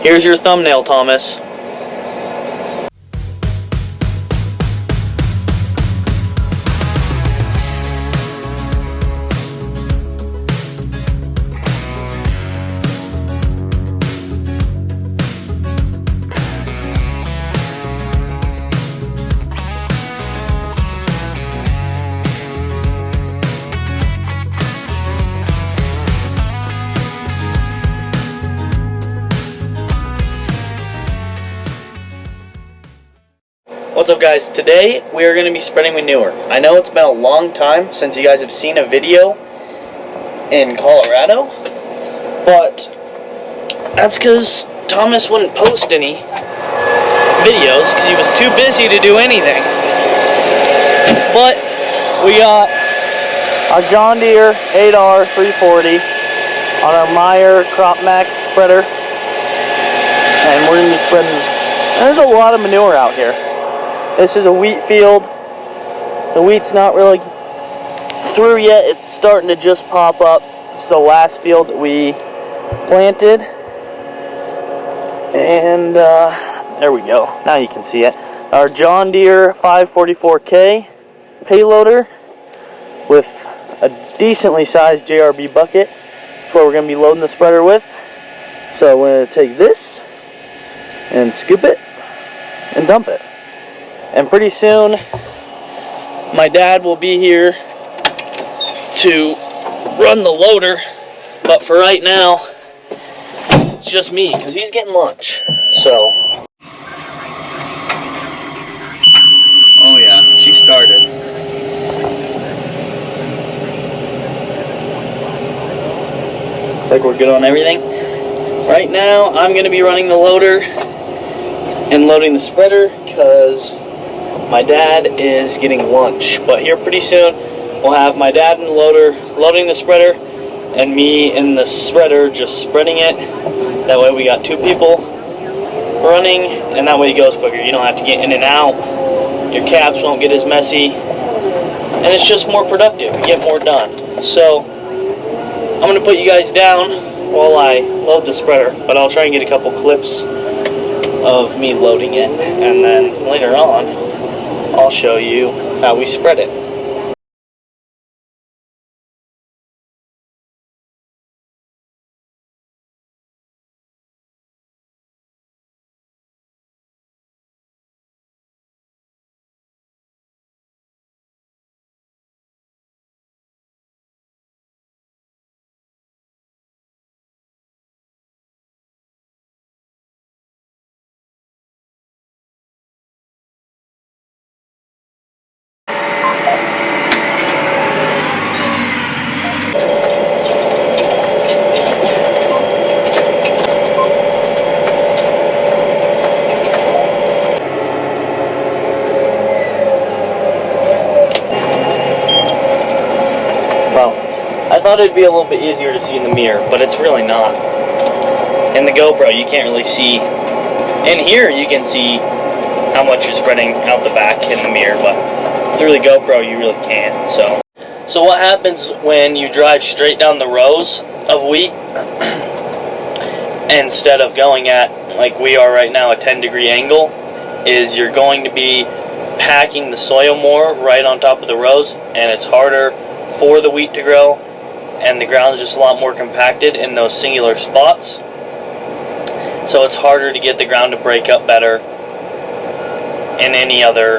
Here's your thumbnail, Thomas. What's up, guys? Today we are going to be spreading manure. I know it's been a long time since you guys have seen a video in Colorado, but that's because Thomas wouldn't post any videos because he was too busy to do anything. But we got our John Deere 8R 340 on our Meyer Crop Max spreader, and we're going to be spreading. There's a lot of manure out here. This is a wheat field. The wheat's not really through yet. It's starting to just pop up. It's the last field that we planted. And there we go. Now you can see it. Our John Deere 544K payloader with a decently sized JRB bucket. That's what we're going to be loading the spreader with. So I'm going to take this and scoop it and dump it. And pretty soon, my dad will be here to run the loader. But for right now, it's just me, because he's getting lunch. So. Oh yeah, she started. Looks like we're good on everything. Right now, I'm going to be running the loader and loading the spreader, because my dad is getting lunch. But here pretty soon, we'll have my dad in the loader loading the spreader, and me in the spreader just spreading it. That way we got two people running, and that way it goes quicker. You don't have to get in and out. Your caps won't get as messy, and it's just more productive. You get more done. So I'm going to put you guys down while I load the spreader, but I'll try and get a couple clips of me loading it, and then later on I'll show you how we spread it. I thought it'd be a little bit easier to see in the mirror, but it's really not. In the GoPro, you can't really see. In here, you can see how much you're spreading out the back in the mirror, but through the GoPro, you really can't. So what happens when you drive straight down the rows of wheat instead of going at, like we are right now, a 10-degree angle, is you're going to be packing the soil more right on top of the rows, and it's harder for the wheat to grow, and the ground's just a lot more compacted in those singular spots. So it's harder to get the ground to break up better in any other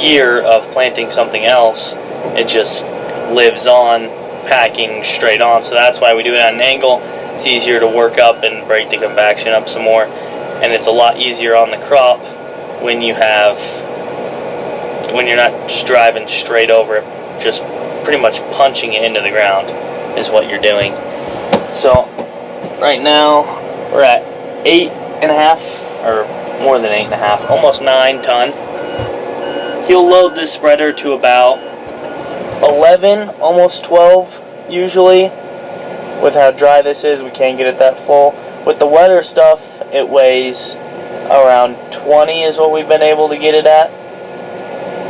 year of planting something else. It just lives on, packing straight on. So that's why we do it at an angle. It's easier to work up and break the compaction up some more, and it's a lot easier on the crop when you're not just driving straight over it, just pretty much punching it into the ground is what you're doing. So right now we're at 8.5, or more than 8.5, almost 9 ton. He'll load this spreader to about 11, almost 12 usually. With how dry this is, we can't get it that full. With the wetter stuff, it weighs around 20 is what we've been able to get it at.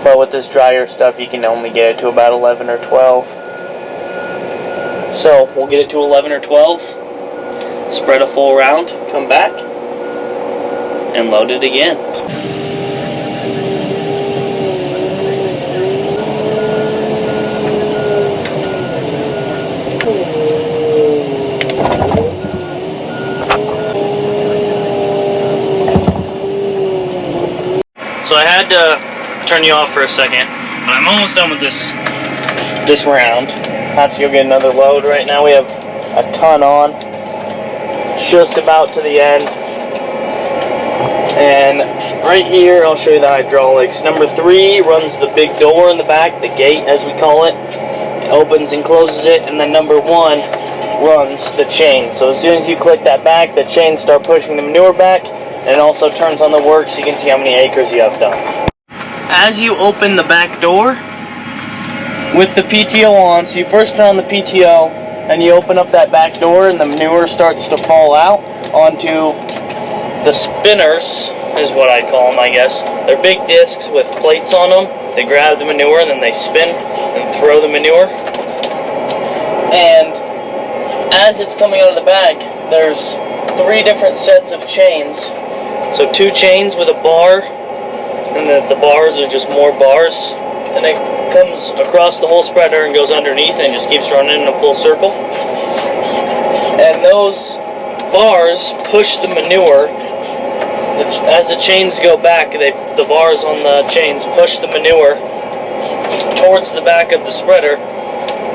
But with this drier stuff, you can only get it to about 11 or 12. So we'll get it to 11 or 12, spread a full round, come back, and load it again. So I had to turn you off for a second, but I'm almost done with this round. Have to go get another load. Right now we have a ton on, just about to the end. And right here I'll show you the hydraulics. Number 3 runs the big door in the back, the gate as we call it. It opens and closes it, and then number 1 runs the chain. So as soon as you click that back, the chains start pushing the manure back, and it also turns on the work so you can see how many acres you have done. As you open the back door with the PTO on, so you first turn on the PTO and you open up that back door and the manure starts to fall out onto the spinners, is what I'd call them, I guess. They're big discs with plates on them. They grab the manure and then they spin and throw the manure. And as it's coming out of the bag, there's 3 different sets of chains. So 2 chains with a bar, and the bars are just more bars, and it comes across the whole spreader and goes underneath and just keeps running in a full circle. And those bars push the manure. As the chains go back, the bars on the chains push the manure towards the back of the spreader.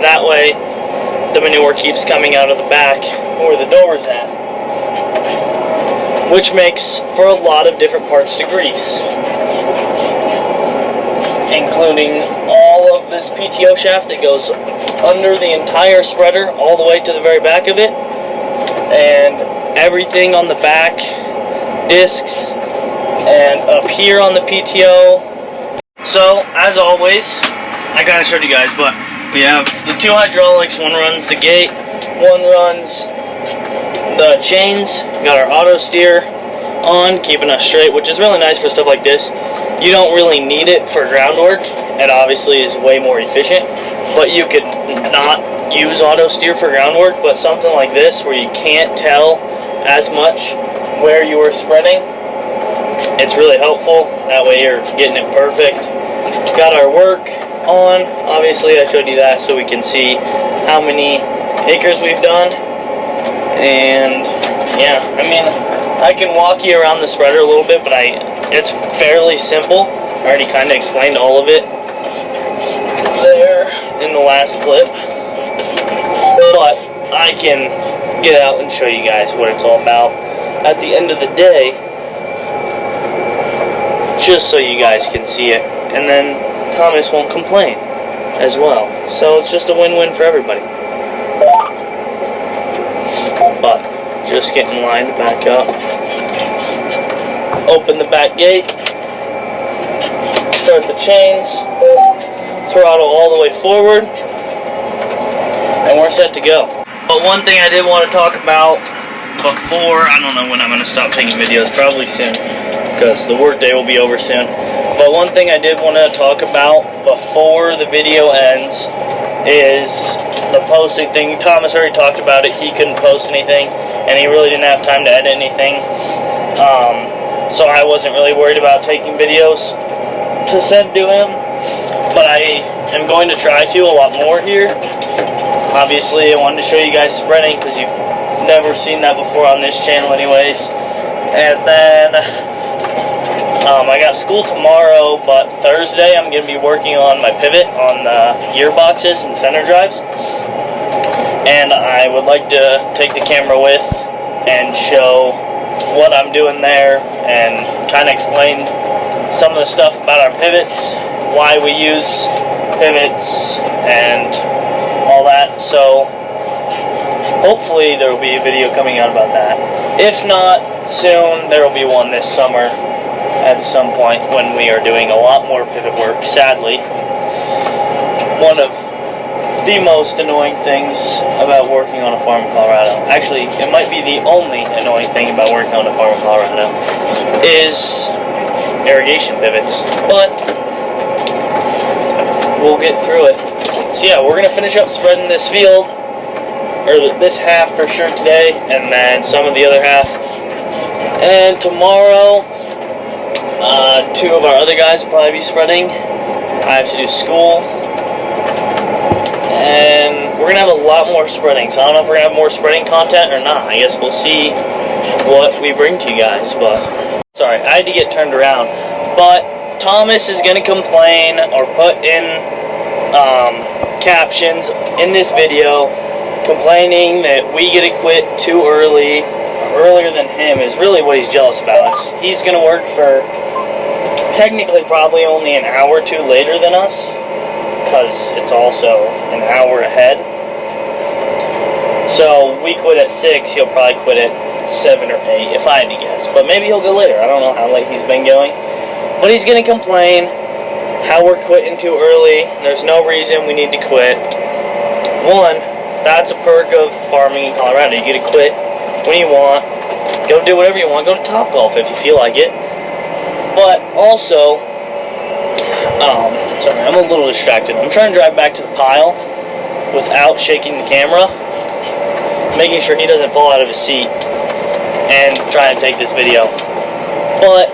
That way the manure keeps coming out of the back where the door is at, which makes for a lot of different parts to grease, including all of this PTO shaft that goes under the entire spreader all the way to the very back of it, and everything on the back discs and up here on the PTO. So as always, I kind of showed you guys, but we have the 2 hydraulics. One runs the gate, one runs the chains. We got our auto steer on, keeping us straight, which is really nice for stuff like this. You don't really need it for groundwork. It obviously is way more efficient, but you could not use auto steer for groundwork, but something like this where you can't tell as much where you are spreading, it's really helpful. That way you're getting it perfect. Got our work on. Obviously I showed you that so we can see how many acres we've done. And yeah, I mean, I can walk you around the spreader a little bit, but it's fairly simple. I already kind of explained all of it there in the last clip, but I can get out and show you guys what it's all about at the end of the day, just so you guys can see it, and then Thomas won't complain as well. So it's just a win-win for everybody. But just get in line to back up, open the back gate, start the chains, throttle all the way forward, and we're set to go. But one thing I did want to talk about before, I don't know when I'm going to stop taking videos, probably soon, because the work day will be over soon. But one thing I did want to talk about before the video ends is the posting thing. Thomas already talked about it. He couldn't post anything, and he really didn't have time to edit anything. So I wasn't really worried about taking videos to send to him. But I am going to try to a lot more here. Obviously, I wanted to show you guys spreading because you've never seen that before on this channel anyways. And then I got school tomorrow, but Thursday I'm going to be working on my pivot on the gearboxes and center drives. And I would like to take the camera with and show what I'm doing there and kind of explain some of the stuff about our pivots, why we use pivots, and all that. So hopefully there will be a video coming out about that. If not soon, there will be one this summer at some point when we are doing a lot more pivot work. Sadly, one of the most annoying things about working on a farm in Colorado, actually it might be the only annoying thing about working on a farm in Colorado, is irrigation pivots. But we'll get through it. So yeah, we're going to finish up spreading this field, or this half for sure today, and then some of the other half. And tomorrow, two of our other guys will probably be spreading. I have to do school. And we're going to have a lot more spreading. So I don't know if we're going to have more spreading content or not. I guess we'll see what we bring to you guys. But sorry, I had to get turned around. But Thomas is going to complain or put in captions in this video complaining that we get to quit too early, earlier than him, is really what he's jealous about. He's going to work for technically probably only an hour or two later than us, because it's also an hour ahead. So we quit at 6, he'll probably quit at 7 or 8 if I had to guess, but maybe he'll go later. I don't know how late he's been going, but he's going to complain how we're quitting too early. There's no reason we need to quit. One, that's a perk of farming in Colorado. You get to quit when you want, go do whatever you want, go to Topgolf if you feel like it. But also, sorry, I'm a little distracted. I'm trying to drive back to the pile without shaking the camera, making sure he doesn't fall out of his seat, and trying to take this video. But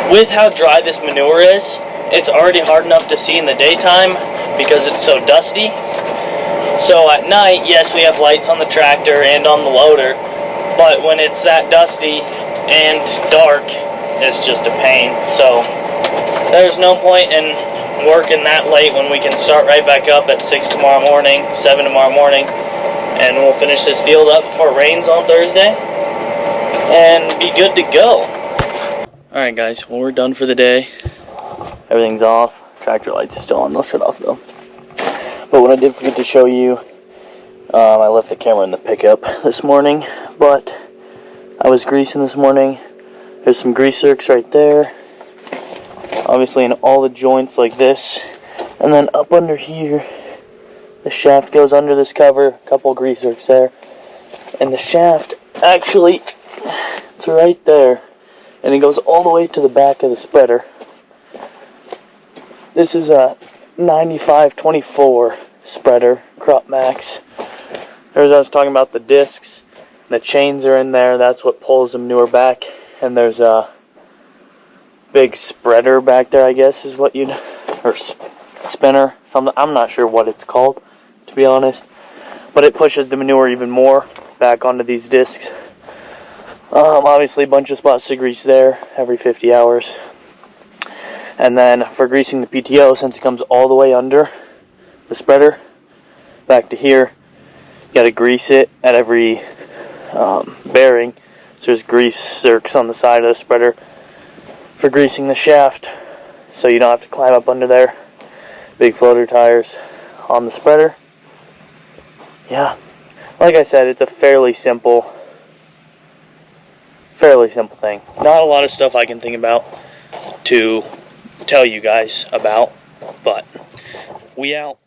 with how dry this manure is, it's already hard enough to see in the daytime because it's so dusty. So at night, yes, we have lights on the tractor and on the loader, but when it's that dusty and dark, it's just a pain. So there's no point in working that late when we can start right back up at 6 tomorrow morning, 7 tomorrow morning, and we'll finish this field up before it rains on Thursday and be good to go. Alright guys, well, we're done for the day. Everything's off. Tractor lights are still on. They'll shut off though. But what I did forget to show you, I left the camera in the pickup this morning, but I was greasing this morning. There's some grease zerks right there, obviously in all the joints like this, and then up under here, the shaft goes under this cover, a couple grease zerks there, and the shaft actually, it's right there, and it goes all the way to the back of the spreader. This is a 9524 spreader, Crop Max. There's, I was talking about the discs, the chains are in there, that's what pulls the manure back, and there's a big spreader back there, I guess is what you'd, or spinner, something, I'm not sure what it's called, to be honest, but it pushes the manure even more back onto these discs. Obviously a bunch of spots to grease there every 50 hours. And then for greasing the PTO, since it comes all the way under the spreader, back to here, you got to grease it at every bearing. So there's grease zerks on the side of the spreader for greasing the shaft, so you don't have to climb up under there. Big floater tires on the spreader. Yeah, like I said, it's a fairly simple thing. Not a lot of stuff I can think about to tell you guys about, but we out.